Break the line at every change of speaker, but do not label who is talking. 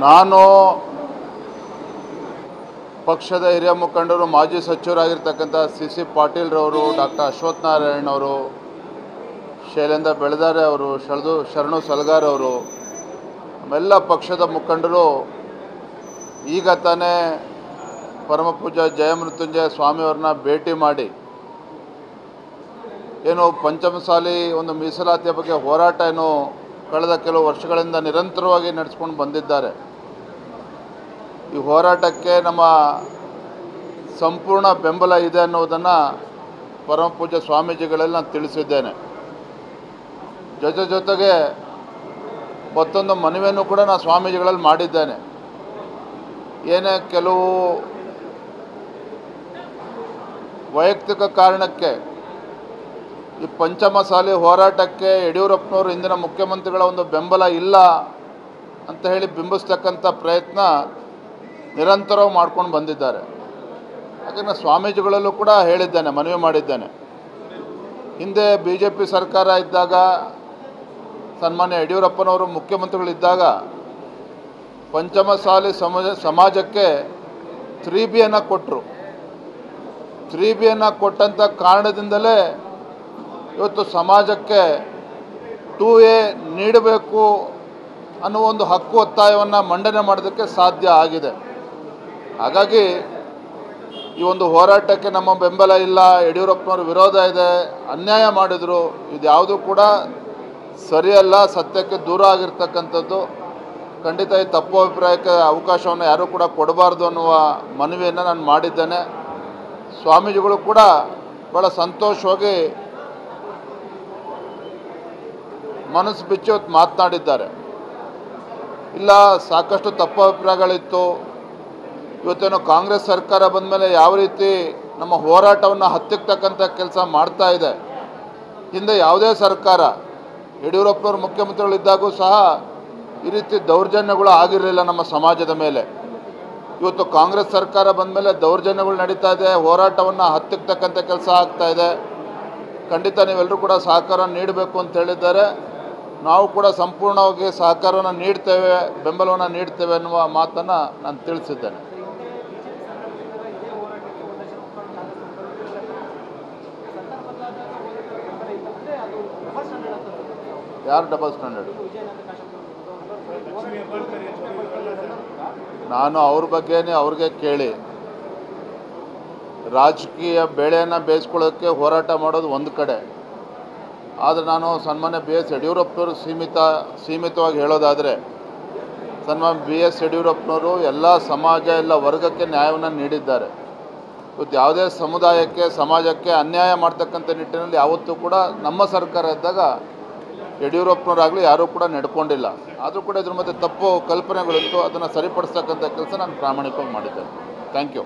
ನಾನು ಪಕ್ಷದ ಹಿರಿಯ ಮುಖಂಡರು ಮಾಜಿ ಸಚಿವರಾಗಿರ್ತಕ್ಕಂಥ ಸಿ ಪಾಟೀಲ್ರವರು, ಡಾಕ್ಟರ್ ಅಶ್ವಥ್ ನಾರಾಯಣ್ ಅವರು, ಶೈಲೇಂದ್ರ ಬೆಳದಾರೆ ಅವರು, ಶರಣು ಸಲಗಾರ್ ಅವರು, ನಮ್ಮೆಲ್ಲ ಪಕ್ಷದ ಮುಖಂಡರು ಈಗ ತಾನೇ ಪರಮ ಪೂಜ್ಯ ಜಯಮೃತ್ಯುಂಜಯ ಸ್ವಾಮಿಯವ್ರನ್ನ ಭೇಟಿ ಮಾಡಿ ಏನು ಪಂಚಮಸಾಲಿ ಒಂದು ಮೀಸಲಾತಿಯ ಬಗ್ಗೆ ಹೋರಾಟ ಏನು ಕಳೆದ ಕೆಲವು ವರ್ಷಗಳಿಂದ ನಿರಂತರವಾಗಿ ನಡೆಸ್ಕೊಂಡು ಬಂದಿದ್ದಾರೆ. ಈ ಹೋರಾಟಕ್ಕೆ ನಮ್ಮ ಸಂಪೂರ್ಣ ಬೆಂಬಲ ಇದೆ ಅನ್ನೋದನ್ನು ಪರಮ ಪೂಜ್ಯ ಸ್ವಾಮೀಜಿಗಳಲ್ಲಿ ನಾನು ತಿಳಿಸಿದ್ದೇನೆ. ಜೊತೆಗೆ ಮತ್ತೊಂದು ಮನವಿಯನ್ನು ಕೂಡ ನಾನು ಸ್ವಾಮೀಜಿಗಳಲ್ಲಿ ಮಾಡಿದ್ದೇನೆ. ಏನೇ ಕೆಲವು ವೈಯಕ್ತಿಕ ಕಾರಣಕ್ಕೆ ಈ ಪಂಚಮಸಾಲಿ ಹೋರಾಟಕ್ಕೆ ಯಡಿಯೂರಪ್ಪನವರು ಇಂದಿನ ಮುಖ್ಯಮಂತ್ರಿಗಳ ಒಂದು ಬೆಂಬಲ ಇಲ್ಲ ಅಂತ ಹೇಳಿ ಬಿಂಬಿಸ್ತಕ್ಕಂಥ ಪ್ರಯತ್ನ ನಿರಂತರವಾಗಿ ಮಾಡ್ಕೊಂಡು ಬಂದಿದ್ದಾರೆ. ಹಾಗೆ ನಾನು ಸ್ವಾಮೀಜಿಗಳಲ್ಲೂ ಕೂಡ ಹೇಳಿದ್ದೇನೆ, ಮನವಿ ಮಾಡಿದ್ದೇನೆ. ಹಿಂದೆ BJP ಸರ್ಕಾರ ಇದ್ದಾಗ, ಸನ್ಮಾನ್ಯ ಯಡಿಯೂರಪ್ಪನವರು ಮುಖ್ಯಮಂತ್ರಿಗಳಿದ್ದಾಗ ಪಂಚಮಸಾಲಿ ಸಮಾಜಕ್ಕೆ 3Bಯನ್ನು ಕೊಟ್ಟರು. 3Bಯನ್ನು ಕೊಟ್ಟಂಥ ಕಾರಣದಿಂದಲೇ ಇವತ್ತು ಸಮಾಜಕ್ಕೆ 2A ನೀಡಬೇಕು ಅನ್ನೋ ಒಂದು ಹಕ್ಕು ಒತ್ತಾಯವನ್ನು ಮಂಡನೆ ಮಾಡೋದಕ್ಕೆ ಸಾಧ್ಯ ಆಗಿದೆ. ಹಾಗಾಗಿ ಈ ಒಂದು ಹೋರಾಟಕ್ಕೆ ನಮ್ಮ ಬೆಂಬಲ ಇಲ್ಲ, ಯಡಿಯೂರಪ್ಪನವ್ರ ವಿರೋಧ ಇದೆ, ಅನ್ಯಾಯ ಮಾಡಿದರು, ಇದ್ಯಾವುದೂ ಕೂಡ ಸರಿಯಲ್ಲ, ಸತ್ಯಕ್ಕೆ ದೂರ ಆಗಿರ್ತಕ್ಕಂಥದ್ದು. ಖಂಡಿತ ಈ ತಪ್ಪು ಅಭಿಪ್ರಾಯಕ್ಕೆ ಅವಕಾಶವನ್ನು ಯಾರೂ ಕೂಡ ಕೊಡಬಾರ್ದು ಅನ್ನುವ ಮನವಿಯನ್ನು ನಾನು ಮಾಡಿದ್ದೇನೆ. ಸ್ವಾಮೀಜಿಗಳು ಕೂಡ ಭಾಳ ಸಂತೋಷವಾಗಿ ಮನಸ್ಸು ಬಿಚ್ಚಿ ಇವತ್ತು ಮಾತನಾಡಿದ್ದಾರೆ. ಇಲ್ಲ, ಸಾಕಷ್ಟು ತಪ್ಪು ಅಭಿಪ್ರಾಯಗಳಿತ್ತು, ಇವತ್ತೇನು ಕಾಂಗ್ರೆಸ್ ಸರ್ಕಾರ ಬಂದ ಮೇಲೆ ಯಾವ ರೀತಿ ನಮ್ಮ ಹೋರಾಟವನ್ನು ಹತ್ತಿಕ್ಕತಕ್ಕಂಥ ಕೆಲಸ ಮಾಡ್ತಾ ಇದೆ. ಹಿಂದೆ ಯಾವುದೇ ಸರ್ಕಾರ, ಯಡಿಯೂರಪ್ಪನವರು ಮುಖ್ಯಮಂತ್ರಿಗಳಿದ್ದಾಗೂ ಸಹ ಈ ರೀತಿ ದೌರ್ಜನ್ಯಗಳು ಆಗಿರಲಿಲ್ಲ ನಮ್ಮ ಸಮಾಜದ ಮೇಲೆ. ಇವತ್ತು ಕಾಂಗ್ರೆಸ್ ಸರ್ಕಾರ ಬಂದ ಮೇಲೆ ದೌರ್ಜನ್ಯಗಳು ನಡೀತಾ ಇದೆ, ಹೋರಾಟವನ್ನು ಹತ್ತಿಕ್ಕತಕ್ಕಂಥ ಕೆಲಸ ಆಗ್ತಾ ಇದೆ. ಖಂಡಿತ ನೀವೆಲ್ಲರೂ ಕೂಡ ಸಹಕಾರ ನೀಡಬೇಕು ಅಂತ ಹೇಳಿದ್ದಾರೆ. ನಾವು ಕೂಡ ಸಂಪೂರ್ಣವಾಗಿ ಸಹಕಾರವನ್ನು ನೀಡ್ತೇವೆ, ಬೆಂಬಲವನ್ನು ನೀಡ್ತೇವೆ ಅನ್ನುವ ಮಾತನ್ನು ನಾನು ತಿಳಿಸಿದ್ದೇನೆ. ಯಾರು ಡಬಲ್ ಸ್ಟ್ಯಾಂಡರ್ಡ್? ನಾನು ಅವ್ರ ಬಗ್ಗೆನೇ ಅವ್ರಿಗೆ ಕೇಳಿ, ರಾಜಕೀಯ ಬೇಳೆಯನ್ನು ಬೇಯಿಸ್ಕೊಳ್ಳೋಕ್ಕೆ ಹೋರಾಟ ಮಾಡೋದು ಒಂದು ಕಡೆ, ಆದರೆ ನಾನು ಸನ್ಮಾನ್ಯ BS ಯಡಿಯೂರಪ್ಪನವರು ಸೀಮಿತವಾಗಿ ಹೇಳೋದಾದರೆ, ಸನ್ಮಾನ್ಯ BS ಯಡಿಯೂರಪ್ಪನವರು ಎಲ್ಲ ಸಮಾಜ, ಎಲ್ಲ ವರ್ಗಕ್ಕೆ ನ್ಯಾಯವನ್ನು ನೀಡಿದ್ದಾರೆ. ಇವತ್ತು ಯಾವುದೇ ಸಮುದಾಯಕ್ಕೆ, ಸಮಾಜಕ್ಕೆ ಅನ್ಯಾಯ ಮಾಡ್ತಕ್ಕಂಥ ನಿಟ್ಟಿನಲ್ಲಿ ಯಾವತ್ತೂ ಕೂಡ ನಮ್ಮ ಸರ್ಕಾರ ಇದ್ದಾಗ ಯಡಿಯೂರಪ್ಪನವರಾಗಲಿ ಯಾರೂ ಕೂಡ ನಡ್ಕೊಂಡಿಲ್ಲ. ಆದರೂ ಕೂಡ ಇದ್ರ ಮಧ್ಯೆ ತಪ್ಪು ಕಲ್ಪನೆಗಳಿತ್ತು, ಅದನ್ನು ಸರಿಪಡಿಸ್ತಕ್ಕಂಥ ಕೆಲಸ ನಾನು ಪ್ರಾಮಾಣಿಕವಾಗಿ ಮಾಡಿದ್ದೇನೆ. Thank you.